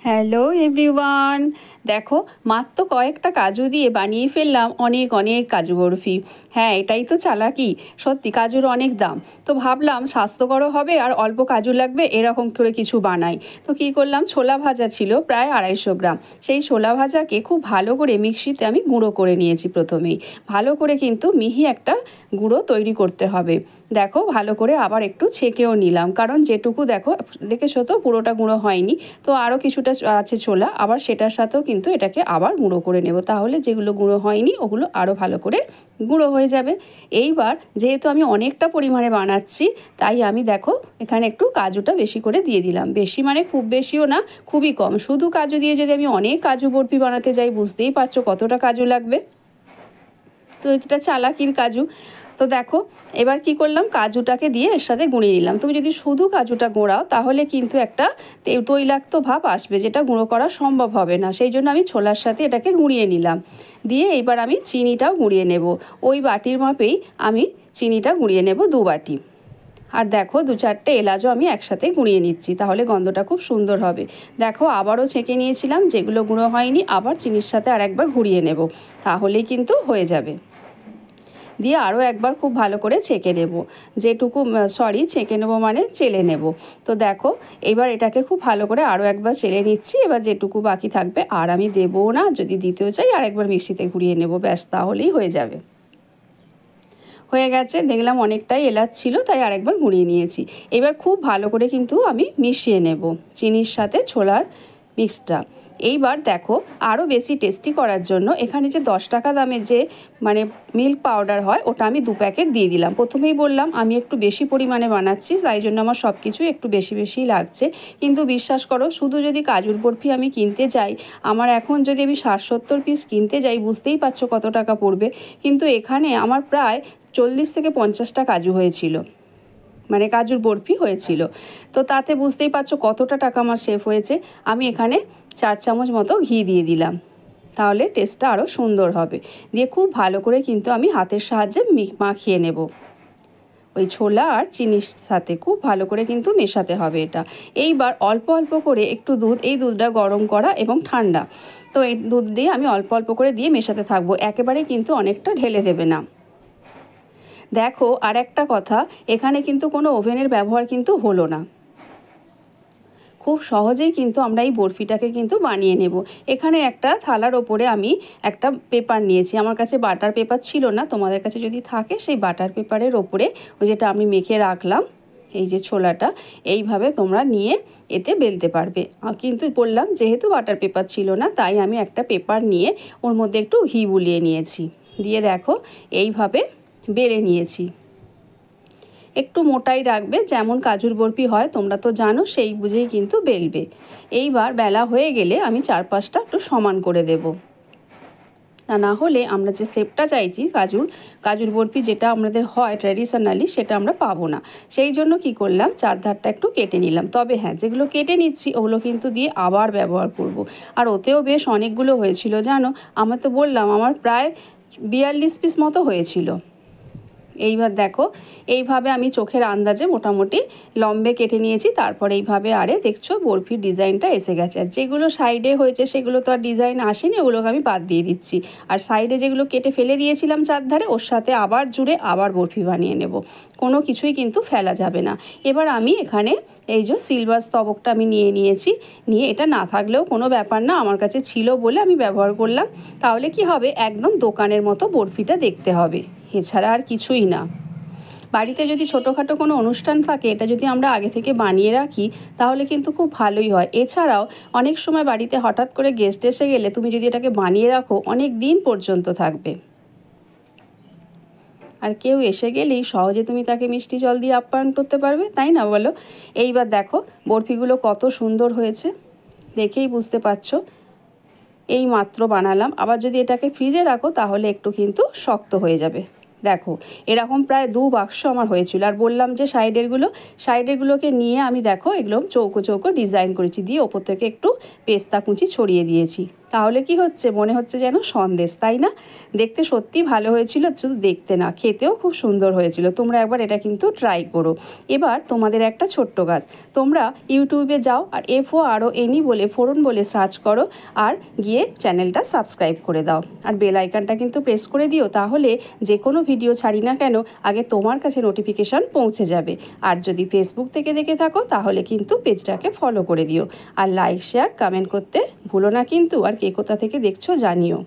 Hello everyone, দেখো মাত্র কয়েকটা কাজু দিয়ে বানিয়ে ফেললাম অনেক অনেক কাজু বরফি। হ্যাঁ, এটাই তো চালাকি। সত্যি কাজুর অনেক দাম, তো ভাবলাম স্বাস্থ্যকরও হবে আর অল্প কাজু লাগবে, এরকম করে কিছু বানাই। তো কী করলাম, ছোলা ভাজা ছিল প্রায় 250 গ্রাম। সেই ছোলা ভাজাকে খুব ভালো করে মিক্সিতে আমি গুঁড়ো করে নিয়েছি। প্রথমেই ভালো করে কিন্তু মিহি একটা গুঁড়ো তৈরি করতে হবে। দেখো ভালো করে আবার একটু ছেঁকেও নিলাম, কারণ যেটুকু দেখেছো তো পুরোটা গুঁড়ো হয়নি, তো আরও কিছুটা আছে ছোলা, আবার সেটার সাথেও কিন্তু এটাকে আবার গুঁড়ো করে নেব, তাহলে যেগুলো গুঁড়ো হয়নি ওগুলো আরও ভালো করে গুঁড়ো হয়ে যাবে। এইবার যেহেতু আমি অনেকটা পরিমাণে বানাচ্ছি, তাই আমি দেখো এখানে একটু কাজুটা বেশি করে দিয়ে দিলাম। বেশি মানে খুব বেশিও না, খুবই কম। শুধু কাজু দিয়ে যদি আমি অনেক কাজু বরফি বানাতে যাই, বুঝতেই পারছো কতটা কাজু লাগবে। তো এটা চালাকির কাজু। তো দেখো এবার কি করলাম, কাজুটাকে দিয়ে এর সাথে গুঁড়িয়ে নিলাম। তুমি যদি শুধু কাজুটা গোড়াও তাহলে কিন্তু একটা তৈলাক্ত ভাব আসবে, যেটা গুঁড়ো করা সম্ভব হবে না। সেই জন্য আমি ছোলার সাথে এটাকে গুঁড়িয়ে নিলাম। দিয়ে এবার আমি চিনিটাও গুঁড়িয়ে নেব। ওই বাটির মাপেই আমি চিনিটা গুঁড়িয়ে নেব 2 বাটি। আর দেখো 2-4টে এলাচও আমি একসাথে গুঁড়িয়ে নিচ্ছি, তাহলে গন্ধটা খুব সুন্দর হবে। দেখো আবারও ছেঁকে নিয়েছিলাম, যেগুলো গুঁড়ো হয়নি আবার চিনির সাথে আর একবার ঘুরিয়ে নেব, তাহলেই কিন্তু হয়ে যাবে। দিয়ে আরও একবার খুব ভালো করে ছেঁকে নেব, ছেঁকে নেবো মানে চেলে নেব। তো দেখো এবার এটাকে খুব ভালো করে আরও একবার চেলে নিচ্ছি। এবার যেটুকু বাকি থাকবে আর আমি দেবো না, যদি দিতেও চাই আর একবার মিক্সিতে ঘুরিয়ে নেব, ব্যাস তাহলেই হয়ে যাবে। হয়ে গেছে, দেখলাম অনেকটাই এলাচ ছিল তাই আরেকবার গুঁড়িয়ে নিয়েছি। এবার খুব ভালো করে কিন্তু আমি মিশিয়ে নেব চিনির সাথে ছোলার মিক্সটা। এইবার দেখো আরও বেশি টেস্টি করার জন্য এখানে যে 10 টাকা দামের যে মিল্ক পাউডার হয়, ওটা আমি 2 প্যাকেট দিয়ে দিলাম। প্রথমেই বললাম আমি একটু বেশি পরিমাণে বানাচ্ছি, তাই জন্য আমার সব কিছু একটু বেশি বেশি লাগছে। কিন্তু বিশ্বাস করো, শুধু যদি কাজুর বরফি আমি কিনতে যাই, আমার এখন যদি আমি 60-70 পিস কিনতে যাই, বুঝতেই পারছো কত টাকা পড়বে। কিন্তু এখানে আমার প্রায় 40 থেকে 50টা কাজু হয়েছিল, মানে কাজুর বরফি হয়েছিল। তো তাতে বুঝতেই পারছো কতটা টাকা আমার সেভ হয়েছে। আমি এখানে 4 চামচ মতো ঘি দিয়ে দিলাম, তাহলে টেস্টটা আরও সুন্দর হবে। দিয়ে খুব ভালো করে কিন্তু আমি হাতের সাহায্যে মাখিয়ে নেব। ওই ছোলা আর চিনির সাথে খুব ভালো করে কিন্তু মেশাতে হবে এটা। এইবার অল্প অল্প করে একটু দুধ, এই দুধটা গরম করা এবং ঠান্ডা, তো এই দুধ দিয়ে আমি অল্প অল্প করে দিয়ে মেশাতে থাকবো, একেবারে কিন্তু অনেকটা ঢেলে দেবে না। দেখো আর একটা কথা, এখানে কিন্তু কোনো ওভেনের ব্যবহার কিন্তু হলো না। খুব সহজেই কিন্তু আমরা এই বরফিটাকে কিন্তু বানিয়ে নেব। এখানে একটা থালার ওপরে আমি একটা পেপার নিয়েছি, আমার কাছে বাটার পেপার ছিল না, তোমাদের কাছে যদি থাকে সেই বাটার পেপারের ওপরে যেটা আমি মেখে রাখলাম এই যে ছোলাটা, এইভাবে তোমরা নিয়ে এতে বেলতে পারবে। কিন্তু বললাম যেহেতু বাটার পেপার ছিল না, তাই আমি একটা পেপার নিয়ে ওর মধ্যে একটু ঘি বুলিয়ে নিয়েছি। দিয়ে দেখো এইভাবে বেলে নিয়েছি। একটু মোটাই রাখবে, যেমন কাজুর বরফি হয় তোমরা তো জানো, সেই বুঝেই কিন্তু বেলবে। এইবার বেলা হয়ে গেলে আমি 4-5টা একটু সমান করে দেব, তা না হলে আমরা যে শেপটা চাইছি কাজুর বরফি যেটা আমাদের হয় ট্র্যাডিশনালি, সেটা আমরা পাবো না। সেই জন্য কি করলাম, 4 ধারটা একটু কেটে নিলাম। তবে হ্যাঁ, যেগুলো কেটে নিচ্ছি ওগুলো কিন্তু দিয়ে আবার ব্যবহার করব। আর ওতেও বেশ অনেকগুলো হয়েছিল জানো, আমার তো বললাম আমার প্রায় 42 পিস মতো হয়েছিল। এইবার দেখো এইভাবে আমি চোখের আন্দাজে মোটামুটি লম্বে কেটে নিয়েছি। তারপর এইভাবে দেখছো বরফির ডিজাইনটা এসে গেছে। আর যেগুলো সাইডে হয়েছে সেগুলো তো আর ডিজাইন আসেনি, ওগুলোকে আমি বাদ দিয়ে দিচ্ছি। আর সাইডে যেগুলো কেটে ফেলে দিয়েছিলাম 4 ধারে, ওর সাথে আবার জুড়ে আবার বরফি বানিয়ে নেব, কোনো কিছুই কিন্তু ফেলা যাবে না। এবার আমি এখানে এই যে সিলভার স্তবকটা আমি নিয়েছি, নিয়ে এটা না থাকলেও কোনো ব্যাপার না, আমার কাছে ছিল বলে আমি ব্যবহার করলাম। তাহলে কি হবে, একদম দোকানের মতো বরফিটা দেখতে হবে, এছাড়া আর কিছুই না। বাড়িতে যদি ছোটোখাটো কোনো অনুষ্ঠান থাকে, এটা যদি আমরা আগে থেকে বানিয়ে রাখি তাহলে কিন্তু খুব ভালোই হয়। এছাড়াও অনেক সময় বাড়িতে হঠাৎ করে গেস্ট এসে গেলে তুমি যদি এটাকে বানিয়ে রাখো, অনেক দিন পর্যন্ত থাকবে। আর কেউ এসে গেলেই সহজে তুমি তাকে মিষ্টি জল দিয়ে আপ্যায়ন করতে পারবে, তাই না বলো? এইবার দেখো বরফিগুলো কত সুন্দর হয়েছে, দেখেই বুঝতে পারছো। এই মাত্র বানালাম, আবার যদি এটাকে ফ্রিজে রাখো তাহলে একটু কিন্তু শক্ত হয়ে যাবে। দেখো এরকম প্রায় 2 বাক্স আমার হয়েছিল। আর বললাম যে সাইডেরগুলোকে নিয়ে আমি দেখো এগুলো চৌকো চৌকো ডিজাইন করেছি, দিয়ে ওপর থেকে একটু পেস্তা কুচি ছড়িয়ে দিয়েছি। তাহলে কি হচ্ছে, মনে হচ্ছে যেন সন্দেশ, তাই না? দেখতে সত্যি ভালো হয়েছিল, শুধু দেখতে না, খেতেও খুব সুন্দর হয়েছিল। তোমরা একবার এটা কিন্তু ট্রাই করো। এবার তোমাদের একটা ছোট্ট কাজ, তোমরা ইউটিউবে যাও আর FORN বলে, ফোড়ন বলে সার্চ করো, আর গিয়ে চ্যানেলটা সাবস্ক্রাইব করে দাও, আর বেল আইকনটা কিন্তু প্রেস করে দিও। তাহলে যে কোনো ভিডিও ছাড়ি না কেন আগে তোমার কাছে নোটিফিকেশান পৌঁছে যাবে। আর যদি ফেসবুক থেকে দেখে থাকো তাহলে কিন্তু পেজটাকে ফলো করে দিও, আর লাইক শেয়ার কমেন্ট করতে ভুলো না কিন্তু। আর কে কোথা থেকে দেখছো জানিও।